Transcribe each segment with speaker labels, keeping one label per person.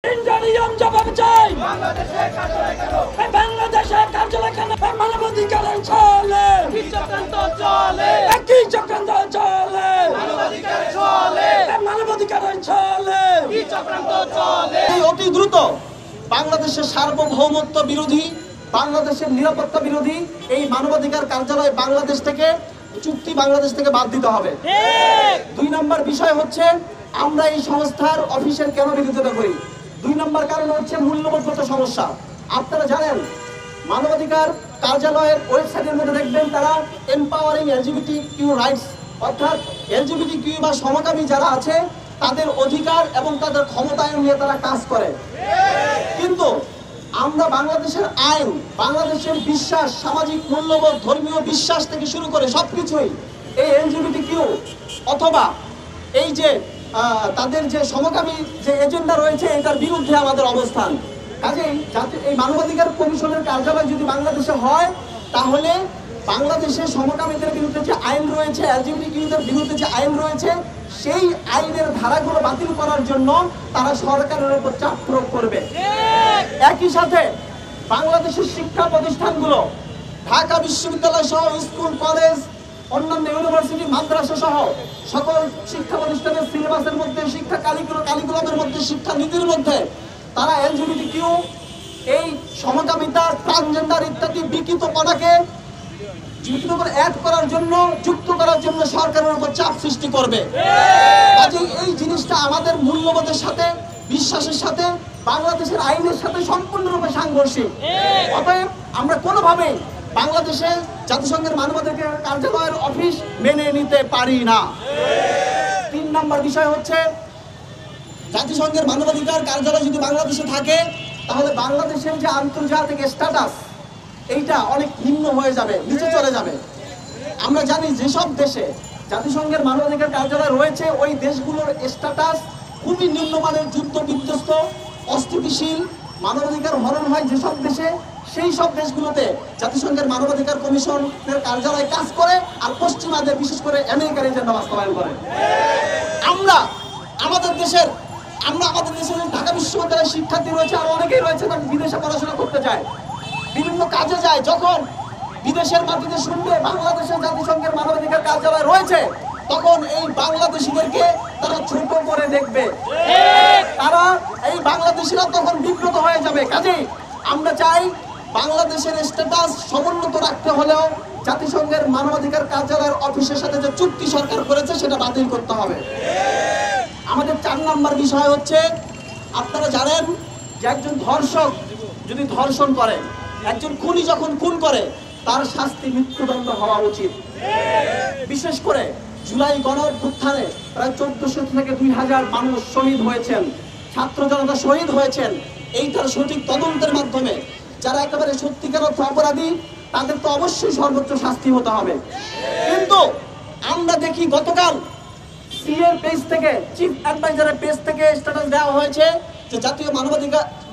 Speaker 1: নিয়ম জবাব চাই বাংলাদেশের কার্যালয় কেন মানবাধিকার চলে কি চক্রান্ত চলে মানবাধিকার চলে
Speaker 2: অতি দ্রুত বাংলাদেশের সার্বভৌমত্ব বিরোধী বাংলাদেশের নিরাপত্তা বিরোধী এই মানবাধিকার কার্যালয় বাংলাদেশ থেকে চুক্তি বাংলাদেশ থেকে বাদ দিতে হবে। 2 নম্বর বিষয় হচ্ছে আমরা এই সংস্থার অফিসের কেন বিরোধিতা করি। 2 নম্বর কারণ হচ্ছে মূল্যবোধগত সমস্যা। আপনারা জানেন মানবাধিকার কার্যালয়ের ওয়েবসাইটের মধ্যে দেখবেন তারা এম্পাওয়ারিং এলজিবিটিকিউ রাইটস অর্থাৎ এলজিবিটিকিউ বা সমকামী যারা আছে তাদের অধিকার এবং তাদের ক্ষমতায়ন নিয়ে তারা কাজ করে। কিন্তু আমরা বাংলাদেশের আইন, বাংলাদেশের বিশ্বাস, সামাজিক মূল্যবোধ, ধর্মীয় বিশ্বাস থেকে শুরু করে সবকিছুই এই এলজিবিটিকিউ অথবা এই যে তাদের যে সমকামী যে এজেন্ডা রয়েছে এটার বিরুদ্ধে আমাদের অবস্থান। কাজেই যাতে এই মানবাধিকার কমিশনের কার্যালয় যদি বাংলাদেশে হয় তাহলে বাংলাদেশে সমকামীদের বিরুদ্ধে যে আইন রয়েছে, এলজিবিটিকিউদের বিরুদ্ধে যে আইন রয়েছে সেই আইনের ধারাগুলো বাতিল করার জন্য তারা সরকারের উপর চাপ প্রয়োগ করবে। একই সাথে বাংলাদেশের শিক্ষা প্রতিষ্ঠানগুলো ঢাকা বিশ্ববিদ্যালয় সহ স্কুল, কলেজ, অন্যান্য ইউনিভার্সিটি, মাদ্রাসা সহ সকল শিক্ষা প্রতিষ্ঠানের সিলেবাসের মধ্যে, শিক্ষা কারিকুলামের মধ্যে, শিক্ষা নীতির মধ্যে তারা এলজিবিটিকিউ, এই সমকামিতা, ট্রান্সজেন্ডার ইত্যাদি বিকৃতপনাকে অ্যাড করার জন্য, যুক্ত করার জন্য সরকারের উপর চাপ সৃষ্টি করবে। কাজেই এই জিনিসটা আমাদের মূল্যবোধের সাথে, বিশ্বাসের সাথে, বাংলাদেশের আইনের সাথে সম্পূর্ণরূপে সাংঘর্ষিক। অতএব আমরা কোনোভাবেই বাংলাদেশে জাতিসংঘের মানবাধিকার কার্যালয়ের অফিস মেনে নিতে পারি না। 3 নম্বর বিষয় হচ্ছে জাতিসংঘের মানবাধিকার কার্যালয় যদি বাংলাদেশে থাকে তাহলে বাংলাদেশের যে আন্তর্জাতিক স্ট্যাটাস এইটা অনেক নিম্ন হয়ে যাবে, নিচে চলে যাবে। আমরা জানি যেসব দেশে জাতিসংঘের মানবাধিকার কার্যালয় রয়েছে ওই দেশগুলোর স্ট্যাটাস খুবই নিম্নমানের, যুদ্ধ বিধ্বস্ত, অস্থিতিশীল, মানবাধিকার হরণ হয় যেসব দেশে সেই সব দেশগুলোতে জাতিসংঘের মানবাধিকার কমিশনের কার্যালয় কাজ করে আর পশ্চিমাদের বিশেষ করে আমেরিকার এজেন্ডা বাস্তবায়ন করে। আমরা আমাদের দেশের ঢাকা বিশ্ববিদ্যালয়ের শিক্ষার্থী রয়েছে আর অনেকেই রয়েছে তারা বিদেশে পড়াশোনা করতে চায়, বিভিন্ন কাজে যায়। যখন বিদেশের মাটিতে শুনবে বাংলাদেশের জাতিসংঘের মানবাধিকার কার্যালয় রয়েছে তখন এই বাংলাদেশিদেরকে তারা ছোট করে দেখবে, তারা এই বাংলাদেশিরা তখন বিব্রত হয়ে যাবে। কাজেই আমরা চাই বাংলাদেশের স্ট্যাটাস সমুন্নত রাখতে হলেও জাতিসংঘের মানবাধিকার কার্যালয়ের অফিসের সাথে যে চুক্তি সরকার করেছে সেটা বাতিল করতে হবে। আমাদের 4 নম্বর বিষয় হচ্ছে আপনারা জানেন যে একজন ধর্ষক যদি ধর্ষণ করে, একজন খুনি যখন খুন করে তার শাস্তি মৃত্যুদণ্ড হওয়া উচিত। বিশেষ করে জুলাই গণঅভ্যুত্থানে প্রায় 1400 থেকে 2000 মানুষ শহীদ হয়েছেন, ছাত্র জনতা শহীদ হয়েছেন। এইটার সঠিক তদন্তের মাধ্যমে যারা একেবারে সত্যিকার অর্থে অপরাধী তাদের তো অবশ্যই সর্বোচ্চ শাস্তি হতে হবে। কিন্তু আমরা দেখি গতকাল সিএর পেজ থেকে, চিফ অ্যাডভাইজারের পেজ থেকে স্ট্যাটাস দেওয়া হয়েছে যে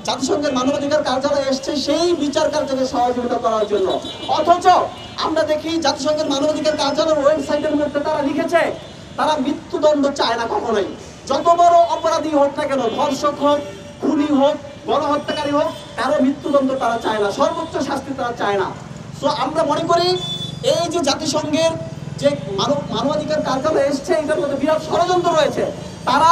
Speaker 2: জাতিসংঘের মানবাধিকার কার্যালয় এসছে সেই বিচার কার্যকে সহযোগিতা করার জন্য। অথচ আমরা দেখি জাতিসংঘের মানবাধিকার কার্যালয়ের ওয়েবসাইটের মধ্যে তারা লিখেছে তারা মৃত্যুদণ্ড চায় না কখনোই। যত বড় অপরাধী হোক না কেন, ধর্ষক হোক, খুনি হোক, গণহত্যাকারী হোক, কারো মৃত্যুদণ্ড তারা চায় না, সর্বোচ্চ শাস্তি তারা চায় না। সো আমরা মনে করি এই যে জাতিসংঘের যে মানবাধিকার কার্যালয় এসছে এটার মধ্যে বিরাট ষড়যন্ত্র রয়েছে। তারা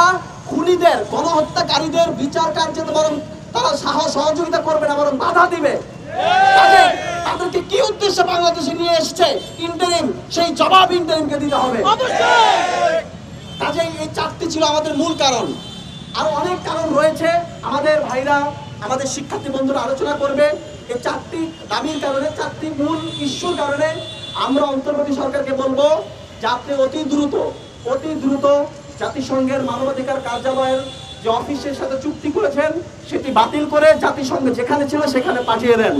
Speaker 2: খুনিদের, গণহত্যাকারীদের বিচার কার্যে বরং তারা সহযোগিতা করবে না, বরং বাধা দিবে। তাদেরকে কি উদ্দেশ্যে বাংলাদেশে নিয়ে এসছে ইন্টারিম, সেই জবাব ইন্টারিমকে দিতে হবে। কাজেই এই 4টি ছিল আমাদের মূল কারণ। আরো অনেক কারণ রয়েছে, আমাদের ভাইরা, আমাদের শিক্ষার্থী বন্ধুরা আলোচনা করবে। এই 4টি দাবির কারণে, 4টি মূল ইস্যুর কারণে আমরা অন্তর্বর্তী সরকারকে বলবো যে আপনি অতি দ্রুত জাতিসংঘের মানবাধিকার কার্যালয়ের যে অফিসের সাথে চুক্তি করেছেন সেটি বাতিল করে জাতিসংঘ যেখানে ছিল সেখানে পাঠিয়ে দেন।